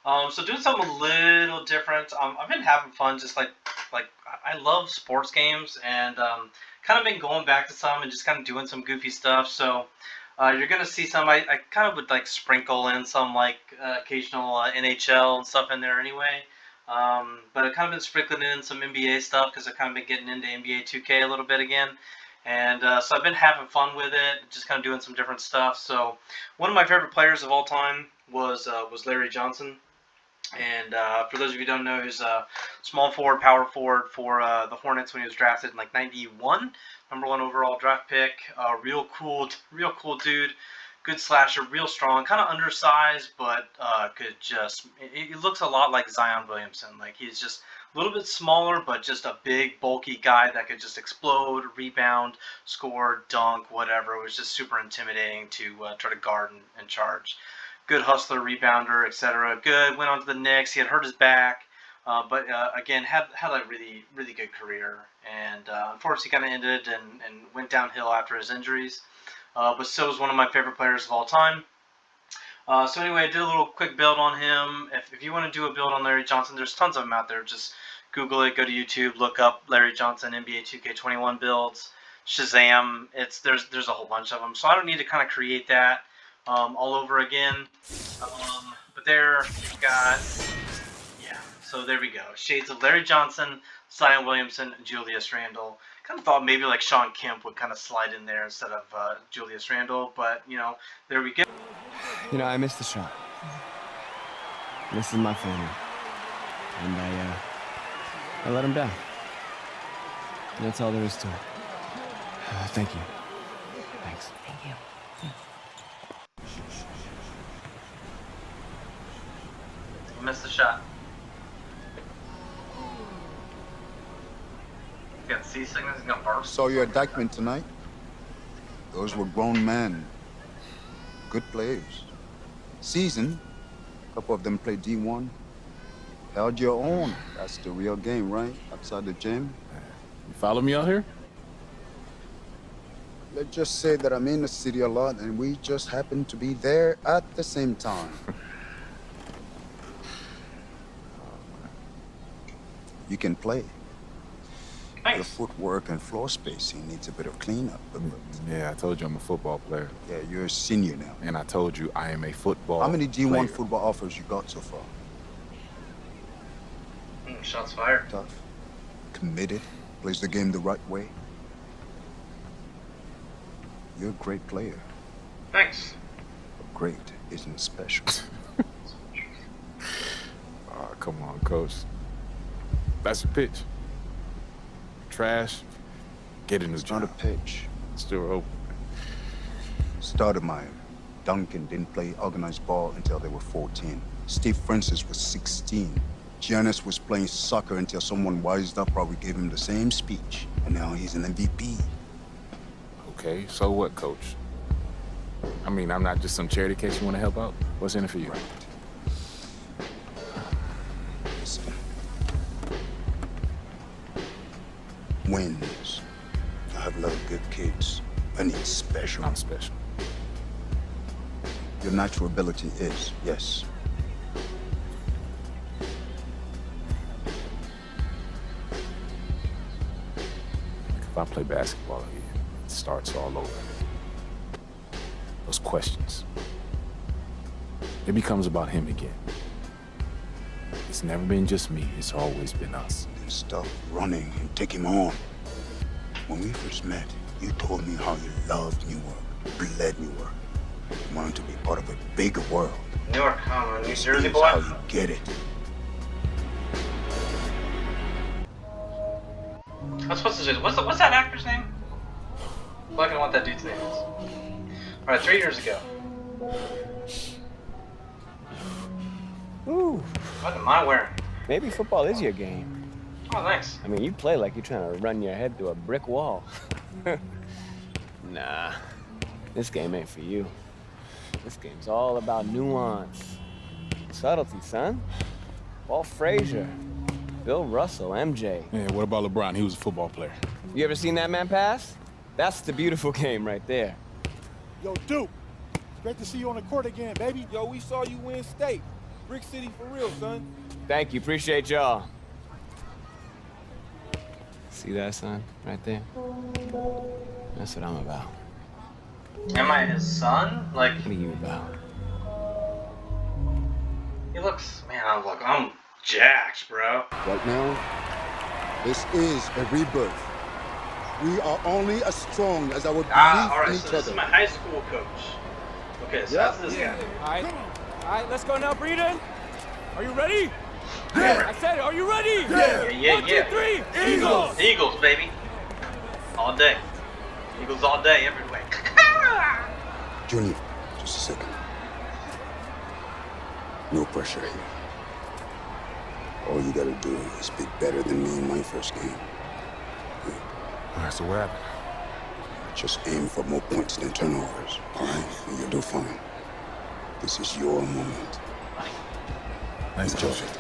So doing something a little different. I've been having fun, just like I love sports games, and kind of been going back to some and just kind of doing some goofy stuff. So you're gonna see some. I kind of would like sprinkle in some like occasional NHL and stuff in there anyway. But I've kind of been sprinkling in some NBA stuff because I've kind of been getting into NBA 2K a little bit again. And so I've been having fun with it, just kind of doing some different stuff. So one of my favorite players of all time was Larry Johnson. And for those of you who don't know, he's a small forward, power forward for the Hornets when he was drafted in like '91, #1 overall draft pick. Real cool dude. Good slasher, real strong, kind of undersized, but could just. He looks a lot like Zion Williamson. Like he's just a little bit smaller, but just a big, bulky guy that could just explode, rebound, score, dunk, whatever. It was just super intimidating to try to guard and charge. Good hustler, rebounder, etc. Good. Went on to the Knicks. He had hurt his back, but again had a really good career. And unfortunately, kind of ended and went downhill after his injuries. But still was one of my favorite players of all time. So anyway, I did a little quick build on him. If you want to do a build on Larry Johnson, there's tons of them out there. Just Google it, go to YouTube, look up Larry Johnson NBA 2K21 builds, Shazam. There's a whole bunch of them. So I don't need to kind of create that all over again. But there you've got, yeah. So there we go. Shades of Larry Johnson, Zion Williamson, Julius Randle. Kind of thought maybe like Sean Kemp would kind of slide in there instead of Julius Randle, but there we go. I missed the shot. This is my family. And I let him down. And that's all there is to it. Thank you. Thanks. Thank you. You missed the shot. You got seasickness and got barf. Saw your indictment tonight. Those were grown men. Good players. Seasoned. A couple of them played D1. Held your own. That's the real game, right? Outside the gym. You follow me out here? Let's just say that I'm in the city a lot and we just happen to be there at the same time. You can play. Thanks. Your footwork and floor spacing needs a bit of cleanup. But Yeah, I told you I'm a football player. yeah, you're a senior now. And I told you I am a football How many D1 player. football offers you got so far? Shots fired. Tough, committed, plays the game the right way. You're a great player. Thanks. But great isn't special. Oh, come on, coach. That's a pitch. Trash. Get in the It's not a pitch. Still open. Stoudemire, Duncan didn't play organized ball until they were 14. Steve Francis was 16. Giannis was playing soccer until someone wised up, probably gave him the same speech. And now he's an MVP. Okay, so what, coach? I mean, I'm not just some charity case you want to help out. What's in it for you? Right. Listen. Wins. I have a lot of good kids. I need special. I'm special. Your natural ability is, yes. If I play basketball again, it starts all over. Those questions. It becomes about him again. It's never been just me, it's always been us. Then stop running and take him on. When we first met, you told me how you loved Newark, bled Newark. You wanted to be part of a bigger world. Newark, New This Jersey is boy. how you get it. What's supposed to do? What's that actor's name? I'm not gonna what that dude's name is. Alright, 3 years ago. Ooh, What am I wearing? maybe football is your game. Oh, thanks. I mean, you play like you're trying to run your head through a brick wall. Nah, this game ain't for you. This game's all about nuance. Subtlety, son. Walt Frazier, Bill Russell, MJ. Yeah, what about LeBron? He was a football player. You ever seen that man pass? That's the beautiful game right there. Yo, Duke, great to see you on the court again, baby. Yo, we saw you win state. Brick City for real, son. Thank you. Appreciate y'all. See that, son? Right there? That's what I'm about. Am I his son? Like, What are you about? he looks, man, I'm jacked, bro. Right now, this is a rebirth. We are only as strong as our belief Alright, in so each this is other. my high school coach. Okay, so that's this guy. All right, let's go now, Breeden. Are you ready? Yeah. I said it. Are you ready? Yeah. 1, 2, 3. Eagles. Eagles, baby. All day. Eagles all day, every way. Junior, just a second. No pressure here. All you gotta do is be better than me in my first game. All right, so what happened? Just aim for more points than turnovers, all right? And you'll do fine. This is your moment. Nice Enjoy coach. it.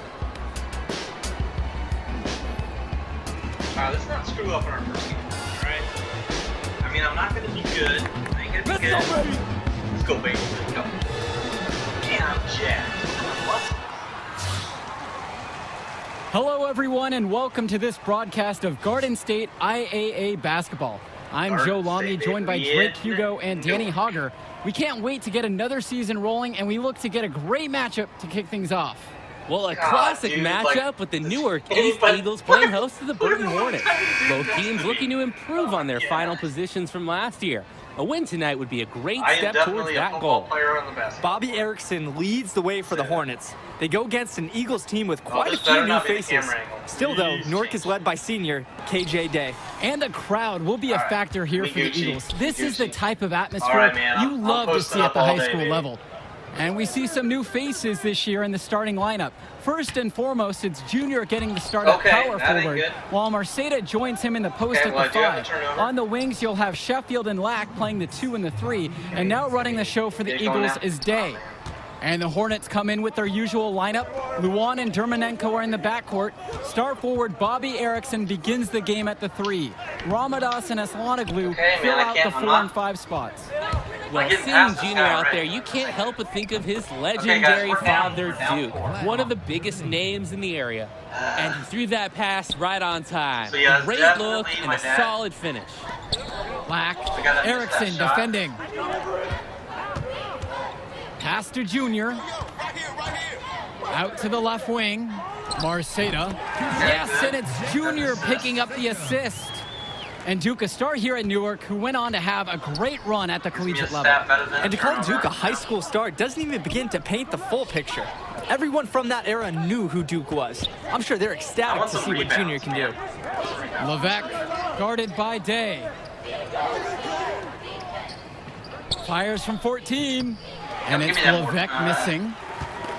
Alright, let's not screw up in our first game, alright? I mean, I'm not gonna be good. I ain't gonna be good. Let's go, baby. Let's go. And I'm jacked. What? Hello, everyone, and welcome to this broadcast of Garden State IAA basketball. I'm Garden Joe Lamy, State, joined by yeah. Drake Hugo and Danny Hogger. We can't wait to get another season rolling, and we look to get a great matchup to kick things off. Well, a God, classic dude, matchup like, with the Newark anybody- East Eagles playing host to the Look at Burton what Hornets. I'm Both saying. teams looking to improve on their Yeah. final positions from last year. A win tonight would be a great I am step towards definitely a that football goal. player on the basketball. Bobby Erickson leads the way for the Hornets. They go against an Eagles team with quite a this few better new not be the faces. camera angle. Still though, Please Newark change. is led by senior KJ Day. And the crowd will be a All right. factor here We for the Gucci. Eagles. This We is the Gucci. type of atmosphere All right, man, you I'm love to posting see at up the all high day, school baby. level. And we see some new faces this year in the starting lineup. First and foremost, it's Junior getting the start at Okay, power that ain't forward, good. while Marceta joins him in the post Okay, at well, I the do have to 5. turn over. On the wings, you'll have Sheffield and Lack playing the 2 and the 3. And now running the show for the Get it going Eagles now. is Day. And the Hornets come in with their usual lineup. Luan and Dermanenko are in the backcourt. Star forward Bobby Erickson begins the game at the 3. Ramadas and Aslanoglu Okay, fill man, I out can't- the I'm 4 not- and 5 spots. Well, getting seeing past this Junior guy out already. there, you can't help but think of his we're legendary down. father, We're down Duke, 4. one of the biggest names in the area. And he threw that pass right on time. So, yeah, a great definitely look and my a dad. solid finish. Lack, gotta miss Erickson that shot. defending. Pass to Junior. Out to the left wing. Marceta. Yes, and it's Junior picking up the assist. And Duke, a star here at Newark, who went on to have a great run at the collegiate level. And to call Duke a high school star doesn't even begin to paint the full picture. Everyone from that era knew who Duke was. I'm sure they're ecstatic to see what Junior can do. Levesque guarded by Day. Fires from 14. And Give it's me that board. Levesque missing.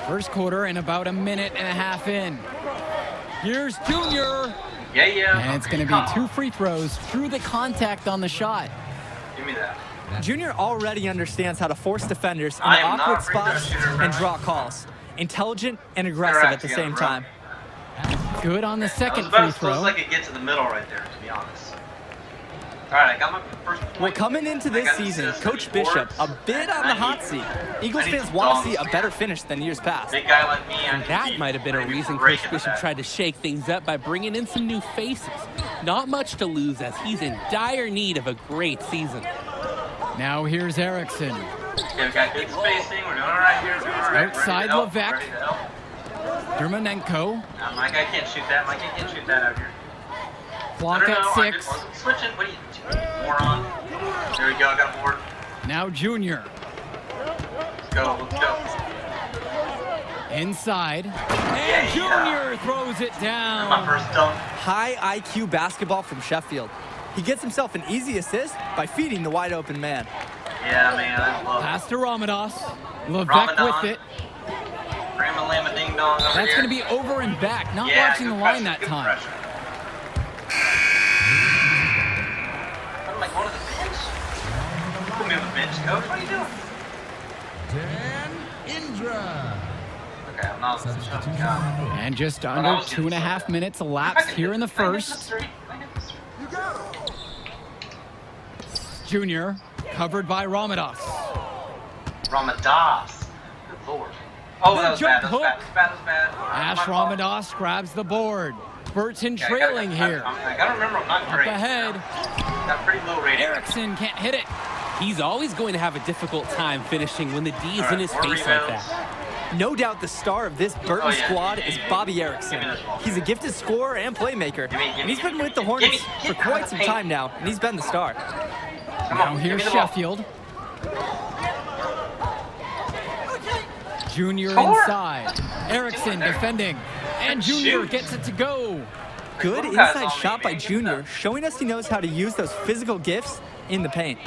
First quarter and about a minute and a half in. Here's Junior. Yeah. And it's going to be 2 free throws through the contact on the shot. Give me that. Junior already understands how to force defenders in I am not awkward a free throw spots shooter, and bro. draw calls. Intelligent and aggressive at the together, same bro. time. Good on the That second was free about supposed throw. like it get to the middle right there, to be honest. Alright, I got my first point. Well, coming into I this got season, assists, Coach I need Bishop, boards. a bit on the hot seat. Eagles I need fans some want to see dunks. a better finish than years past. Big guy like me, I need That to might have been a reason break Coach into Bishop that. tried to shake things up by bringing in some new faces. Not much to lose as he's in dire need of a great season. Now here's Erickson. Okay, we got good spacing. We're doing all right here. Doing all right. Outside Ready to help, Levesque. ready to help. Dermanenko. My guy can't shoot that. My guy can't shoot that out here. Clock No, at I 6. wasn't switching. What are you, moron? There we go. I got a board. Now Junior. Let's go. Inside. And Junior throws it My down. first dunk. High IQ basketball from Sheffield. He gets himself an easy assist by feeding the wide open man. Yeah, man. I love it. Pass to Ramadas. Levesque Ramadan. with it. Rama Lama Ding Dong over That's here. going to be over and back. Not Yeah, watching the good line pressure, that good time. pressure. I'm like going to the bench. Put me on the bench, coach. What are you doing? Okay, I'm not supposed to shut down. And just I under was getting 2.5 some. minutes elapsed here in the first. Junior covered by Ramadas. Ramadas. Good lord. Oh, The that was jump bad. That was bad. hook. That was bad. Ash My fault. Ramadas grabs the board. Burton Okay, trailing here. I gotta remember, I'm not Up great. ahead. Got pretty low rating. Erickson can't hit it. He's always going to have a difficult time finishing when the D is All in right, his more face like rebounds. that. No doubt the star of this Burton squad is Bobby Erickson. Give me this ball. He's a gifted scorer and playmaker. And he's been with the Hornets for quite some time now, and he's been the star. Come Now on, give here's me the ball. Sheffield. Junior Score. inside. Erickson defending. And Junior Shoot. gets it to go. Good Little guys inside on me, shot by man. Junior, showing us he knows how to use those physical gifts in the paint.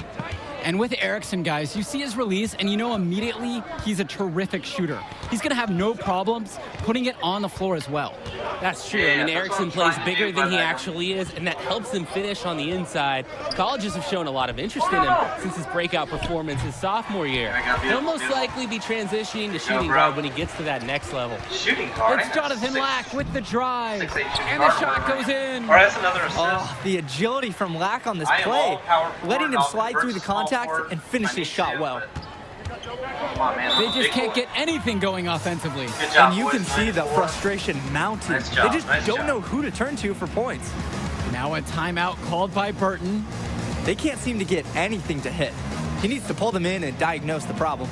And with Erickson, guys, you see his release, and you know immediately he's a terrific shooter. He's going to have no problems putting it on the floor as well. That's true. Yeah, I mean, that's Erickson what I'm plays trying to bigger do than he by that. actually is, and that helps him finish on the inside. Colleges have shown a lot of interest in him since his breakout performance his sophomore year. I got He'll beautiful, most beautiful. likely be transitioning to shooting bro. guard when he gets to that next level. Shooting guard. It's Jonathan Lack with the drive. 6'8" shooting And the guard. shot goes in. All right, that's another assist. Oh, the agility from Lack on this I am play, all power forward. letting him I'll slide convert through the to small contact forward. and finish I need his shot to, well. but- Come on, man. They I'm a just big can't boy. get anything going offensively. Good job, And you boys. can see the 9-4. frustration mounting. Nice job, They just nice don't job. know who to turn to for points. Now a timeout called by Burton. They can't seem to get anything to hit. He needs to pull them in and diagnose the problem.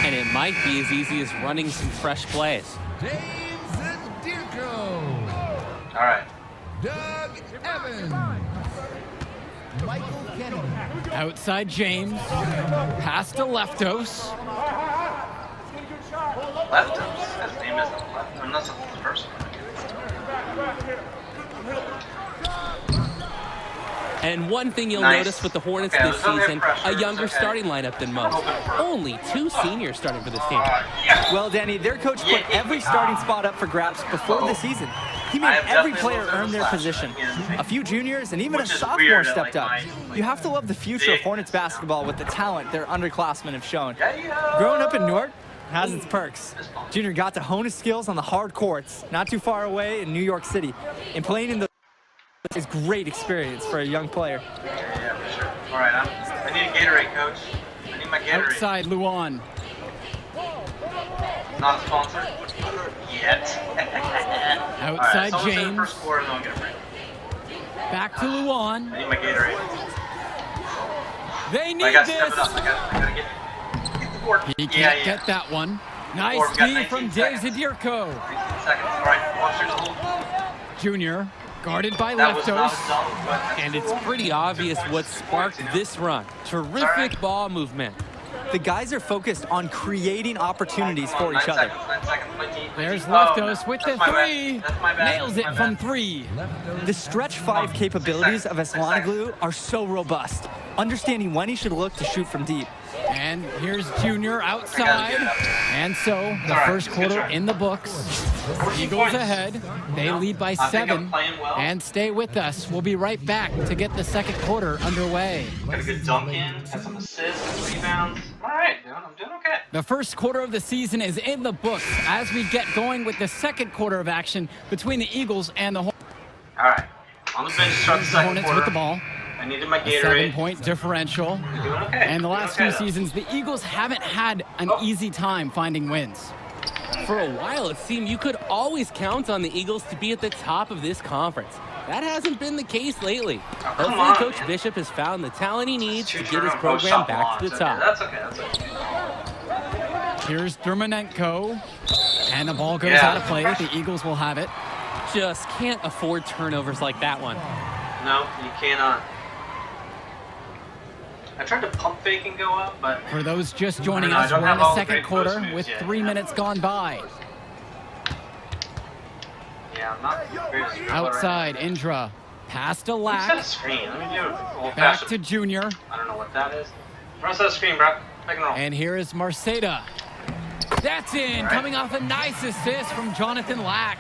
And it might be as easy as running some fresh plays. All right. Outside James. Pass to Leftos. Leftos. His name is Left. Unless it's the first one. And one thing you'll Nice. notice with the Hornets Okay, this there's no season, pressure, a it's younger okay. starting lineup than most. Only 2 seniors starting for this team. Yes. Well, Danny, their coach put every starting spot up for grabs before the season. He I made have every definitely player looked at earn the their slash position. again. A few juniors and even a Which is sophomore weird at, stepped up. like, You have to love the future of big- Hornets basketball with the talent their underclassmen have shown. Yeah. Growing up in Newark has its perks. Junior got to hone his skills on the hard courts, not too far away in New York City. And playing in the is great experience for a young player. Yeah, for sure. All right, I need a Gatorade, coach. I need my Gatorade. Outside Luan. Not a sponsor yet. All right, Outside someone say the James. first quarter, and then I'll get a break. Back to Luan. I need my Gatorade. They I need gotta step it this. up. I gotta get the board. He Yeah, can't yeah. get that one. Nice Or we got feed from 19 Dave seconds. Zadirko. 19 seconds. All right, watch through the whole. Junior, guarded by That was not Leftos. a dunk, but that's And it's cool. pretty obvious what sparked this run. Terrific ball movement. The guys are focused on creating opportunities Come on, for 9 each other. seconds, 9 seconds. My team. There's Oh, Leftos with the that's my bad. three. That's my bad. Nails That's it my from bad. 3. The stretch 5 capabilities of Eslanoglu are so robust, understanding when he should look to shoot from deep. And here's Junior outside. And so the All right, first it's a good quarter try. in the books. 14 Eagles points. ahead. They lead by I think I'm 7. playing well. And stay with us. We'll be right back to get the second quarter underway. Got a good dunk in, had some assists, rebounds. All right, dude, I'm doing okay. The first quarter of the season is in the books as we get going with the second quarter of action between the Eagles and the All right, on the bench to start the second Hornets quarter. with the ball. I needed my A Gatorade. 7-point differential. You're doing okay. And the Doing last okay, few though. seasons, the Eagles haven't had an easy time finding wins. For a while, it seemed you could always count on the Eagles to be at the top of this conference. That hasn't been the case lately. Hopefully, on, Coach man. Bishop has found the talent he needs to get his Two-turn program post-shot back to the blocks. top. That's okay. That's okay. Here's Dermonenko. And the ball goes Yeah. out of play. The Eagles will have it. Just can't afford turnovers like that one. No, you cannot. I tried to pump fake and go up, but For those just joining I us, don't we're have in the all the second great quarter post moves with yet. 3 minutes gone by. yeah, I'm not the greatest dribbler right Outside, Indra. Pass to now. Set a Lack. screen. Let me do it. Old Back fashioned. to Junior. I don't know what that is. Run set a screen, bro. Pick and roll. And here is Marceda. That's in, coming off a nice assist from Jonathan Lack.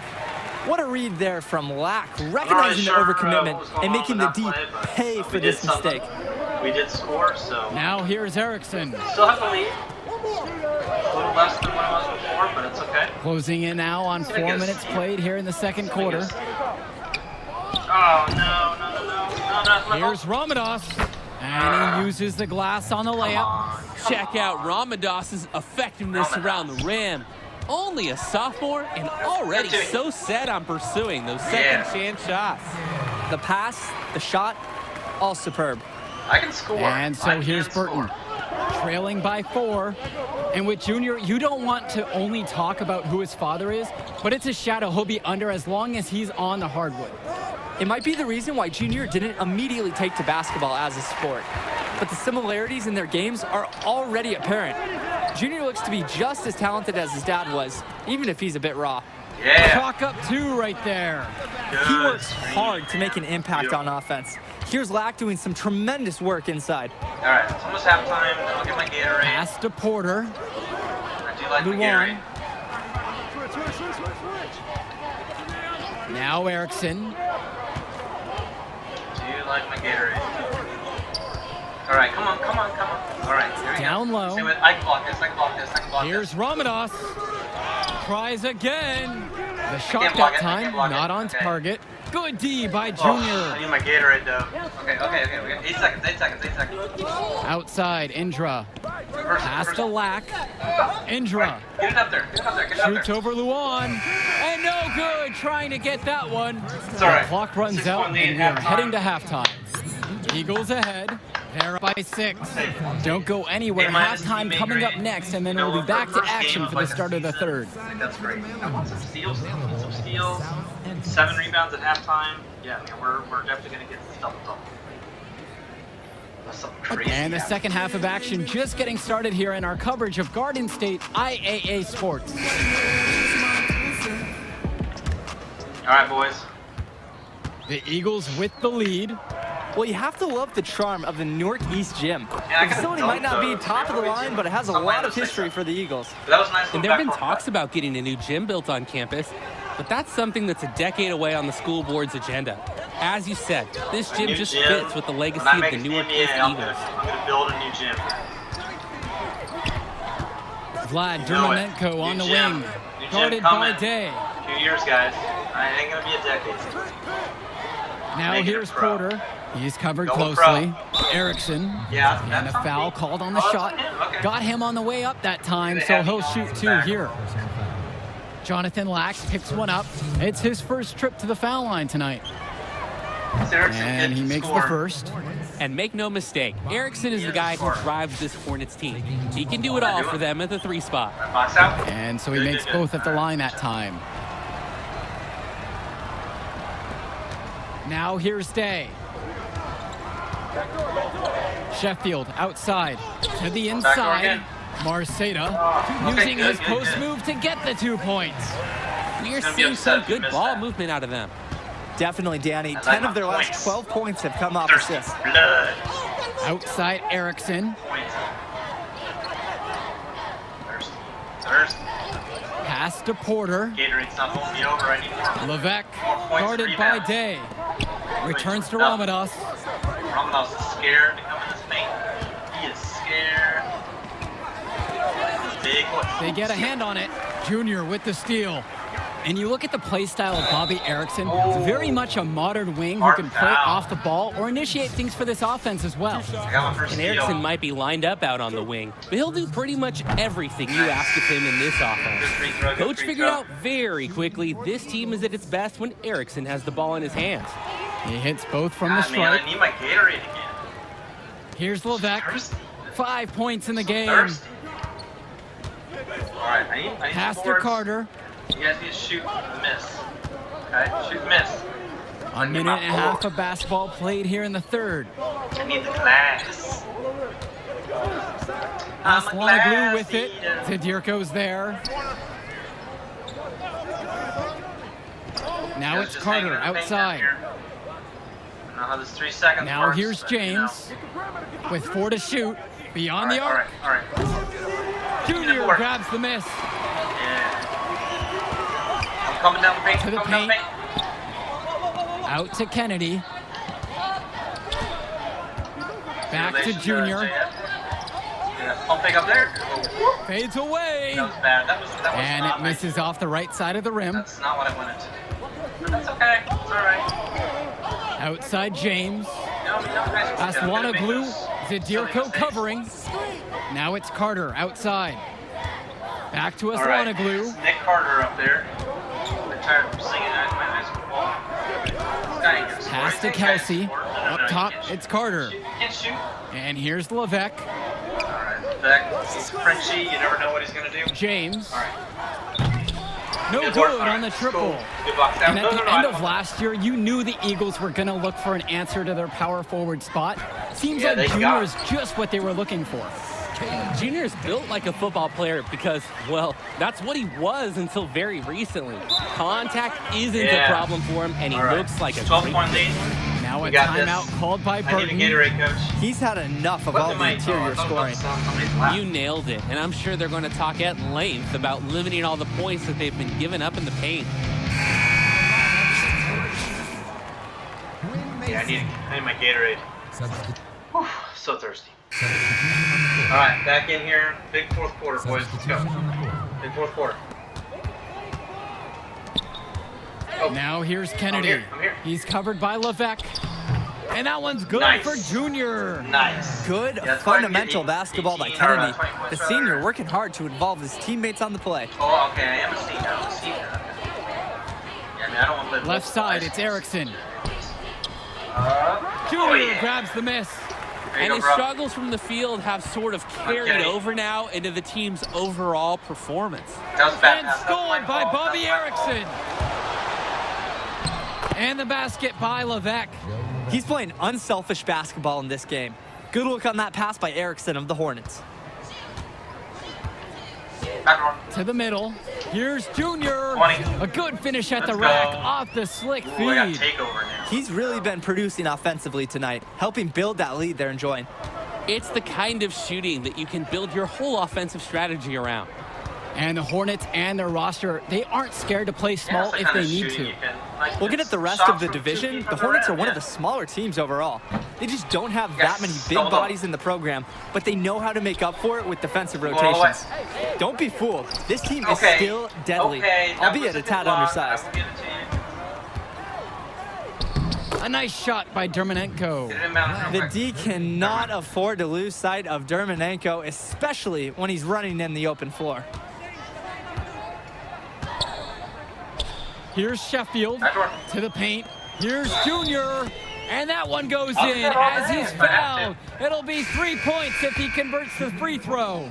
What a read there from Lack, recognizing the what overcommitment was going and on making with the that D play, but pay we for did this something. mistake. We did score, so Now here's Erickson. still have the lead. A little less than what it was before, but it's okay. Closing in now on 4 minutes played here in the second quarter. Oh no, that's my Here's fault. Ramadas. And he uses the glass on the layup. Check out Ramados's effectiveness around the rim. Only a sophomore and already so set on pursuing those second chance shots. The pass, the shot, all superb. I can score. And so here's Burton, trailing by 4. And with Junior, you don't want to only talk about who his father is, but it's a shadow he'll be under as long as he's on the hardwood. It might be the reason why Junior didn't immediately take to basketball as a sport, but the similarities in their games are already apparent. Junior looks to be just as talented as his dad was, even if he's a bit raw. Yeah. Chalk up 2 right there. He works hard to make an impact on offense. Here's Lack doing some tremendous work inside. All right, it's almost halftime. I'll get my Gatorade. Pass to Porter. I do like my Luan. Gatorade. Now Erickson. Do you like my Gatorade? All right, come on. All right, here we Down go. low. See what, I can block this. Here's Ramadas. Tries again. The shot can't block that it, I time, can't block not it. on Okay. target. Good D by I Junior. need my Gatorade, though. Okay. We got 8 seconds. Outside, Indra. Pass to Lack. Indra. Get it up there. Shoots over Luan. And no good, trying to get that one. It's all right. The clock runs 6-1 out, and lead we are halftime. heading to halftime. Eagles ahead. They're up by 6. Don't go anywhere. A-minus Halftime teammate coming up grade. next, and then You know, we'll be back to first game action of, for like, the start of the season. third. I think that's great. I want some steals. 7 rebounds at halftime. Yeah, we're definitely going to get this double-double. That's something crazy. And the second half of action just getting started here in our coverage of Garden State IAA Sports. All right, boys. The Eagles with the lead. Well, you have to love the charm of the Newark East Gym. Yeah, I The facility could've might not be dunked top of the those. line, but it has a Some lot of randos say history so. for the Eagles. But that was nice. And there have been talks about getting a new gym built on campus, but that's something that's a decade away on the school board's agenda. As you said, this gym just fits with the legacy of the Newark East I'm Eagles. going to build a new gym. Vlad Do it. Dermonenko on New the gym. wing. New gym Guarded by coming. Day. 2 years, guys. It ain't going to be a decade. Now Make it here's pro. Porter. He's covered Going closely. pro. Erickson. Yeah, And a that's foul something. called on the Oh, that's shot. on him. Okay. Got him on the way up that time, They so have he'll him shoot on 2 back. here. Jonathan Lack picks one up. It's his first trip to the foul line tonight. And he makes the first. And make no mistake, Erickson is the guy who drives this Hornets team. He can do it all for them at the 3 spot. Box out. And so he Good, makes good, good. both at the line that time. Now here's Day. Sheffield outside to the inside. again. Marceta using good, his good, post good. move to get the 2 points. We are gonna be seeing some upset if you good miss ball that. movement out of them. Definitely, Danny. like 10 my of their last points. 12 points have come off Thirsty assists. blood. Outside Erickson. Points. Thirsty. Pass to Porter. Gatorade's not holding me over. I need more. Levesque More points, guarded by rebounds. Day. Returns to No. Ramadas. Ramadas is scared to come in this paint. He is scared. Big push. They get a hand on it. Junior with the steal. And you look at the play style of Bobby Erickson, it's very much a modern wing who can play off the ball or initiate things for this offense as well. I got my first And steal. Erickson might be lined up out on the wing, but he'll do pretty much everything you ask of him in this offense. Good free throw, good Coach free figured throw. out very quickly this team is at its best when Erickson has the ball in his hands. He hits both from the God, man, stripe. I need my Gatorade again. Here's Levesque. Thirsty. 5 points in the game. Thirsty. All right, I need Pass to boards. Carter. You guys need to shoot and miss. Okay, shoot and miss. A minute and a half of basketball played here in the third. I need the glass. I'm a Aslanoglu with glass it. eater. Zadirko's there. Now Guys it's just hanging Carter in the paint down outside. here. I know how this 3 seconds Now works, here's but, you know. James with 4 to shoot. Beyond the All arc. right, all right. Junior Four. grabs the miss. Yeah. I'm coming down the paint. To the coming down paint. Out to Kennedy. Back to Relations, Junior. Yeah, pump fake up there. Oh, Fades away. that was bad. That was And not it my- misses off the right side of the rim. That's not what I wanted to do. But that's okay. It's all right. Outside James. No, guys, I'm gonna make Aslanoglu. this Zadirko something covering. Now it's Carter outside. Back to All right. Aslanoglu. It's Nick Carter up there. I'm tired of singing at my high school ball. This guy ain't gonna score Pass to anything. Kelsey. No, Up you top, can't shoot. it's Carter. You can't shoot. And here's Levesque. All right, back. Frenchie, you never know what he's gonna do. James. All right. No Good good work. All on right, the it's triple. cool. Good box down. And at No, the no, no, end I of don't- last year, you knew the Eagles were going to look for an answer to their power forward spot. Seems Yeah, like they Junior got is just what they were looking for. Junior's built like a football player because, well, that's what he was until very recently. Contact isn't Yeah. a problem for him, and he All right. looks like a 12-point lead. Now We a got this. timeout called by I need Burton. a Gatorade, coach. He's had enough of What all am the I- interior I thought scoring. somebody's lap. You nailed it, and I'm sure they're going to talk at length about limiting all the points that they've been giving up in the paint. Yeah, I need my Gatorade. Whew, so thirsty. All right, back in here. Big fourth quarter, boys. Let's go. Big fourth quarter. Oh, Now here's Kennedy. I'm here. He's covered by Levesque. And that one's good Nice. for Junior. nice. Good Yeah, that's why I fundamental get basketball by 18 or Kennedy. 20 points The right senior there. working hard to involve his teammates on the play. Oh, okay. I am a senior. I'm a senior. Yeah, I mean, I don't want to play Left both side, sides. it's Erickson. Oh, Junior yeah. grabs the miss. There you And go, his bro. struggles from the field have sort of carried Okay. over now into the team's overall performance. That was a bad And pass. That was my scored by fault. Bobby That was my Erickson. And the basket by Levesque. He's playing unselfish basketball in this game. Good look on that pass by Erickson of the Hornets. fault. Back door. To the middle. Here's Junior. 20. A good finish at the Let's rack go. off the slick Ooh, I got feed. takeover now. He's really been producing offensively tonight, helping build that lead they're enjoying. It's the kind of shooting that you can build your whole offensive strategy around. And the Hornets and their roster, they aren't scared to play Yeah, small that's the if kind they of need shooting to. you can, like, Looking at the rest shots of the from 2 division, feet the from Hornets are rim, one of yeah. the smaller teams overall. They just don't have Yes, that many big double. bodies in the program, but they know how to make up for it with defensive Going all the way. rotations. Don't be fooled. This team is Okay. still deadly, Okay, that albeit was a good tad block. undersized. I will give it to you. A nice shot by Dermonenko. Get it in bounds real The quick. D cannot afford to lose sight of Dermonenko, especially when he's running in the open floor. Here's Sheffield Back door. to the paint. Here's Junior. And that one goes I'll in set all as day he's if I have fouled. It'll be 3 points if he converts the free throw.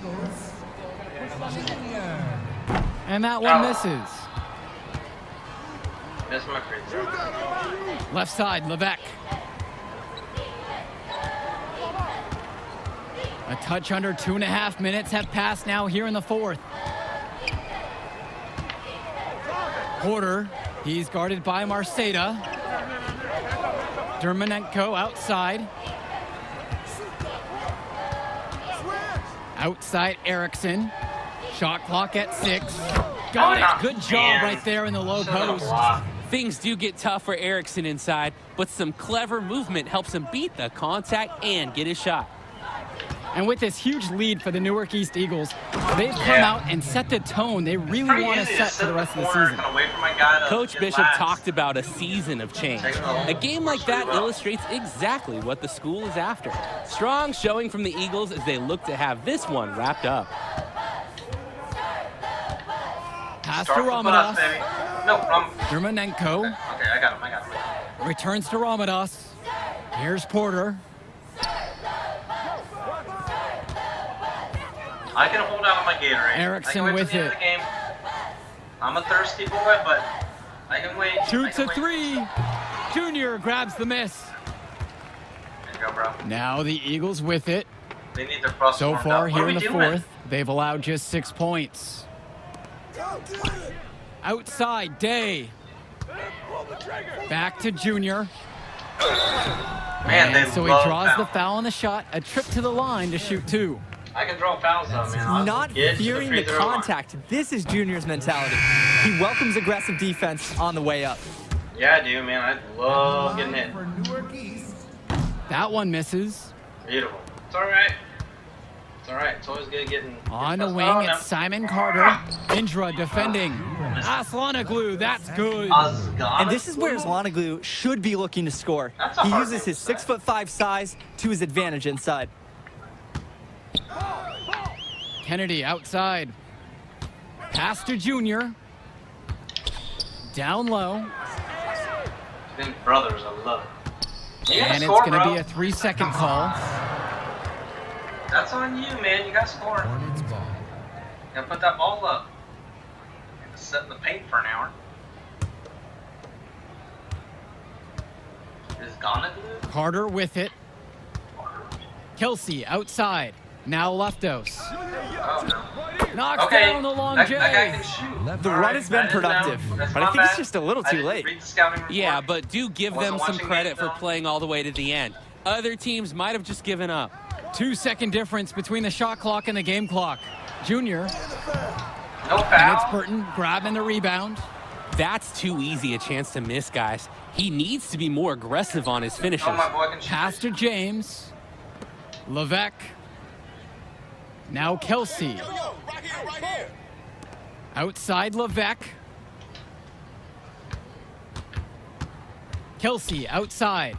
And that one Oh. misses. Missed my free throw. Left side, Levesque. A touch under 2.5 minutes have passed now here in the fourth. Porter, he's guarded by Marceda. Dermonenko outside. Outside Erickson. Shot clock at 6. Got it. Good job Man. right there in the low Should've post. blocked. Things do get tough for Erickson inside, but some clever movement helps him beat the contact and get his shot. And with this huge lead for the Newark East Eagles, they've come Yeah. out and set the tone they really Pretty want to easy to set sit for the in rest of the corner, season. kinda wait for my guy to Coach get Bishop last. talked about a season of change. A game like that illustrates exactly what the school is after. Strong showing from the Eagles as they look to have this one wrapped up. Pass Start to from us, Ramadas. baby. No, Dermonenko okay, I got him. returns to Ramadas. Here's Porter. I can hold out on my Gatorade. Erickson I can wait with till the end it. of the game. I'm a thirsty boy, but I can wait. Shoots I a can wait. 3. Junior grabs the miss. There you go, bro. Now the Eagles with it. They need their bus So warmed far up. What here are in we the doing? fourth, they've allowed just 6 points. Outside, Day. Back to Junior. Man, they And so he love draws the fouls. foul on the shot. A trip to the line to shoot 2. I can draw fouls though, man. I'll Not get to fearing free the throw line. contact. This is Junior's mentality. He welcomes aggressive defense on the way up. Yeah, I do, man. I love getting hit. That one misses. Beautiful. It's all right. It's all right. It's always good getting. On the getting wing, oh, no. it's Simon Carter. Indra defending. Aslanoglu, that's good. And this is where Aslanoglu should be looking to score. That's a He hard uses thing his to say. 6'5" size to his advantage inside. Kennedy outside. Pass to Junior. Down low. Them brothers, I love it. And it's going to be a 3-second call. That's on you, man. You got to score. Hornets ball. You got to put that ball up. You got to sit in the paint for an hour. Is Ghana good? Carter with it. Kelsey outside. Now Leftos. Oh, no. Knocks Okay, down the long that J. guy can shoot. The run has been productive, but I think it's just a little too late. Yeah, but do give them some credit for film. playing all the way to the end. Other teams might have just given up. 2-second difference between the shot clock and the game clock. Junior. No And it's foul. Burton grabbing the rebound. That's too easy a chance to miss, guys. He needs to be more aggressive on his finishes. Oh, my boy can shoot. Pass to James. Levesque. Now Kelsey. Outside Levesque. Kelsey outside.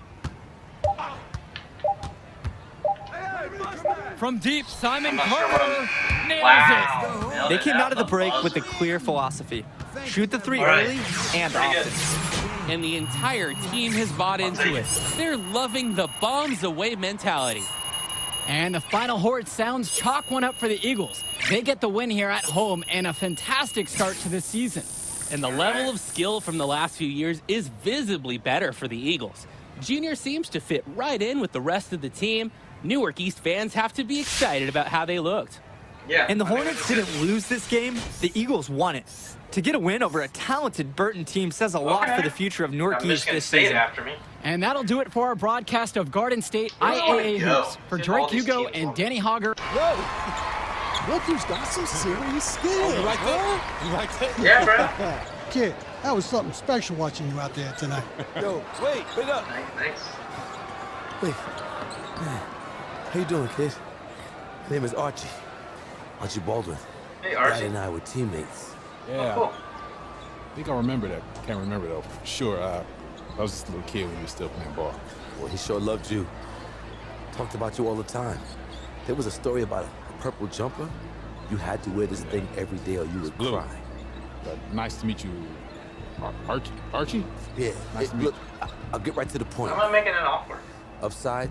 From deep, Simon I'm not sure what Carter I'm- nails Wow. it. Nailed They it. came out of the break That with a was clear philosophy. Shoot the three All right. early and pretty good. often. And the entire team has bought into it. They're loving the bombs away mentality. And the final horde sounds chalk one up for the Eagles. They get the win here at home and a fantastic start to the season. And the level of skill from the last few years is visibly better for the Eagles. Junior seems to fit right in with the rest of the team. Newark East fans have to be excited about how they looked. Yeah. And the I think Hornets it's didn't lose this game. The Eagles won it. To get a win over a talented Burton team says a lot Okay. for the future of Newark Got East Michigan this State season. after me. And that'll do it for our broadcast of Garden State Where do I wanna IAA go? Hoops. For See Drake all these Hugo teams and on. Danny Hogger. Look who's got some serious skill. You like that? You like that? Yeah, bro. Kid, that was something special watching you out there tonight. Yo, wait up. Thanks. Wait. How you doing, kid? My name is Archie. Archie Baldwin. Hey, Dad Archie. and I were teammates. Yeah. Oh, cool. I think I remember that. Can't remember though. For sure. I was just a little kid when you were still playing ball. Well, he sure loved you. Talked about you all the time. There was a story about a purple jumper. You had to wear this thing every day or you would blue. cry. Nice to meet you, Archie. Archie? Yeah. Nice to meet Look, I'll get right to the point. I'm not making it awkward. Upside,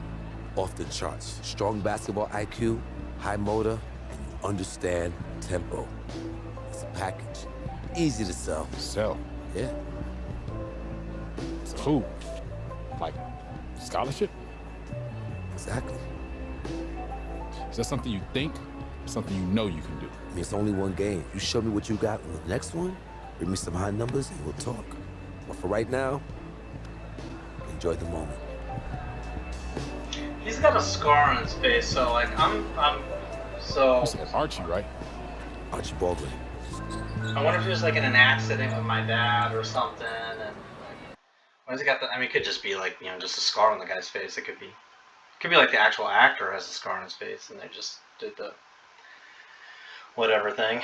off the charts. Strong basketball IQ, high motor, and you understand tempo. It's a package. Easy to sell. Sell. Yeah. So who? Like scholarship? Exactly. Is that something you think? Or something you know you can do? I mean, it's only one game. You show me what you got in the next one, bring me some high numbers, and we'll talk. But for right now, enjoy the moment. He's got a scar on his face, so like so. You said Archie, right? Archie Baldwin. I wonder if he was like in an accident with my dad or something, and like, why has he got the? I mean, it could just be like just a scar on the guy's face. It could be like the actual actor has a scar on his face, and they just did the whatever thing.